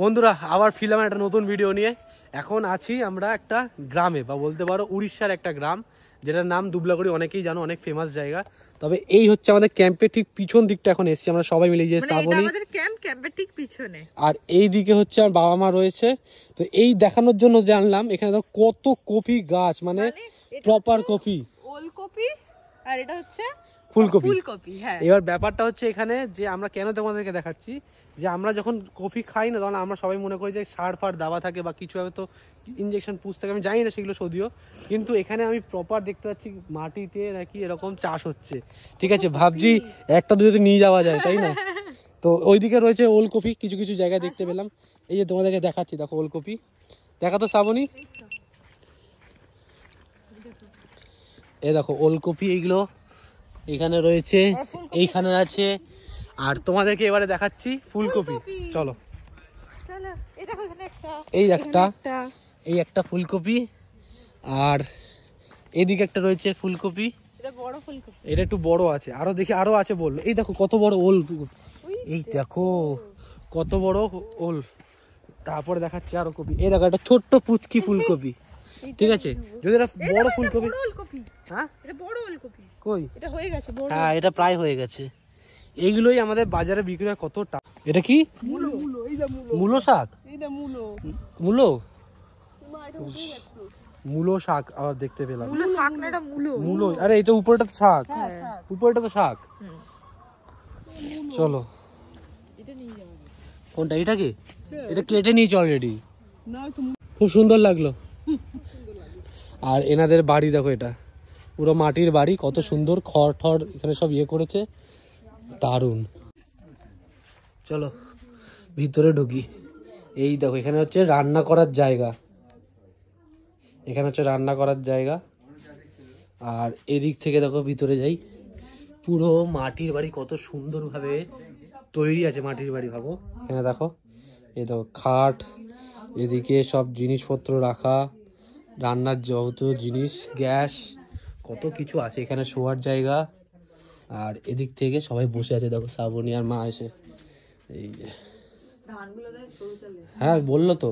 বন্ধুরা আবার ফিরলাম একটা নতুন ভিডিও নিয়ে। এখন আছি আমরা একটা গ্রামে, বা বলতে পারো উড়িষ্যার একটা গ্রাম, যেটার নাম দুবলাগুড়ি। অনেকেই জানো, অনেক ফেমাস জায়গা। তবে এই হচ্ছে আমাদের ক্যাম্পের ঠিক পিছন দিকটা এখন এসেছি আমরা সবাই মিলে, যে শ্রাবণী, আমাদের ক্যাম্পের ঠিক পিছনে। আর এই দিকে হচ্ছে আমার বাবা মা রয়েছে। তো এই দেখানোর জন্য জানলাম এখানে তো কত কপি গাছ, মানে প্রপার কপি, ওলকপি, আর এটা হচ্ছে ফুলকপি। হ্যাঁ, এবার ব্যাপারটা হচ্ছে এখানে যে আমরা কেন তোমাদেরকে দেখাচ্ছি, যে আমরা যখন কফি খাই না তখন আমরা সবাই মনে করি যে সার ফার দেওয়া থাকে বা কিছু হয়তো ইঞ্জেকশন পুষ থাকে, আমি জানি না সেগুলো যদিও, কিন্তু এখানে আমি প্রপার দেখতে পাচ্ছি মাটিতে নাকি এরকম চাষ হচ্ছে। ঠিক আছে, ভাবছি একটা দুটো নিয়ে যাওয়া যায়, তাই না? তো ওইদিকে রয়েছে ওলকপি, কিছু কিছু জায়গায় দেখতে পেলাম। এই যে তোমাদেরকে দেখাচ্ছি, দেখো ওলকপি, দেখা তো শ্রাবণী, এ দেখো ওলকপি, এইগুলো এখানে রয়েছে, এইখানে আছে। আর তোমাদেরকে এবারে দেখাচ্ছি ফুলকপি, চলো। এই একটা ফুলকপি, আর এদিকে একটা রয়েছে ফুলকপি, এটা একটু বড় আছে, আরো দেখি আরো আছে বললো। এই দেখো কত বড় ওল, এই দেখো কত বড় ওল। তারপরে দেখাচ্ছি আরো কপি, এই দেখো একটা ছোট্ট পুচকি ফুলকপি। ঠিক আছে, যদি এটা বড় ফুলকপি, হ্যাঁ এটা বড় ওলকপি, কই এটা হয়ে গেছে বড়, হ্যাঁ এটা প্রায় হয়ে গেছে। এইগুলোই আমাদের বাজারে বিক্রি হয় কত টাকা। এটা কি মূলো শাক, মূলো মূলো শাক আবার দেখতে পেলাম। মূলো, আরে এটা উপরটা তো শাক, উপরটা তো শাক। চলো, কোনটা, এটা কি? এটা কেটে নিয়েছি অলরেডি, খুব সুন্দর লাগলো। আর এনাদের বাড়ি দেখো, এটা পুরো মাটির বাড়ি, কত সুন্দর, খড় ঠড় এখানে সব ইয়ে করেছে, দারুণ। চলো ভিতরে ঢুকি। এই দেখো এখানে হচ্ছে রান্না করার জায়গা, এখানে হচ্ছে রান্না করার জায়গা। আর এদিক থেকে দেখো ভিতরে যাই, পুরো মাটির বাড়ি, কত সুন্দরভাবে তৈরি আছে মাটির বাড়ি, ভাবো। এখানে দেখো, এই দেখো খাট, এদিকে সব জিনিসপত্র রাখা, রান্নার যত জিনিস, গ্যাস, কত কিছু আছে এখানে, শোয়ার জায়গা। আর এদিক থেকে সবাই বসে আছে, দেখো শ্রাবণী আর মা এসে, এই যে হ্যাঁ বললো তো,